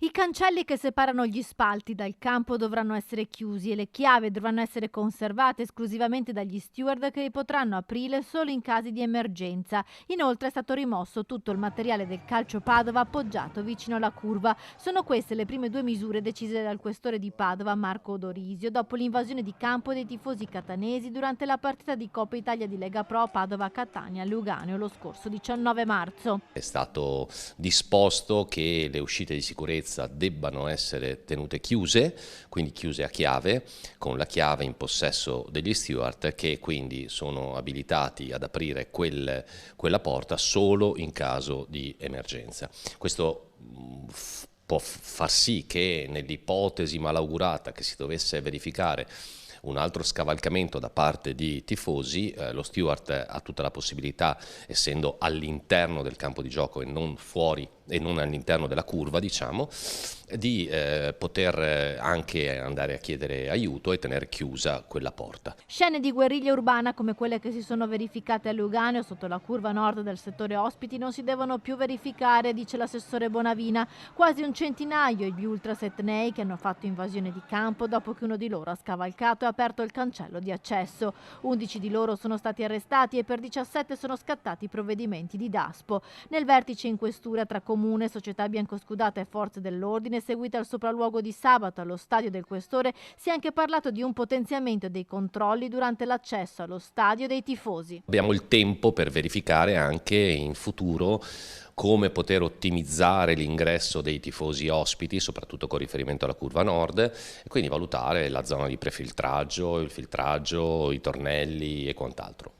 I cancelli che separano gli spalti dal campo dovranno essere chiusi e le chiavi dovranno essere conservate esclusivamente dagli steward che li potranno aprire solo in casi di emergenza. Inoltre è stato rimosso tutto il materiale del calcio Padova appoggiato vicino alla curva. Sono queste le prime due misure decise dal questore di Padova, Marco Dorisio, dopo l'invasione di campo dei tifosi catanesi durante la partita di Coppa Italia di Lega Pro Padova-Catania-Luganeo lo scorso 19 marzo. È stato disposto che le uscite di sicurezza debbano essere tenute chiuse, quindi chiuse a chiave, con la chiave in possesso degli steward che quindi sono abilitati ad aprire quella porta solo in caso di emergenza. Questo può far sì che nell'ipotesi malaugurata che si dovesse verificare un altro scavalcamento da parte di tifosi, lo steward ha tutta la possibilità, essendo all'interno del campo di gioco e non fuori e non all'interno della curva, diciamo, di poter anche andare a chiedere aiuto e tenere chiusa quella porta. Scene di guerriglia urbana come quelle che si sono verificate a Luganeo sotto la curva nord del settore ospiti non si devono più verificare, dice l'assessore Bonavina. Quasi un centinaio gli ultras etnei che hanno fatto invasione di campo dopo che uno di loro ha scavalcato e aperto il cancello di accesso. 11 di loro sono stati arrestati e per 17 sono scattati provvedimenti di Daspo. Nel vertice in questura tra Comune, Società Biancoscudata e Forze dell'Ordine, seguita al sopralluogo di sabato allo stadio del Questore, si è anche parlato di un potenziamento dei controlli durante l'accesso allo stadio dei tifosi. Abbiamo il tempo per verificare anche in futuro come poter ottimizzare l'ingresso dei tifosi ospiti, soprattutto con riferimento alla curva nord, e quindi valutare la zona di prefiltraggio, il filtraggio, i tornelli e quant'altro.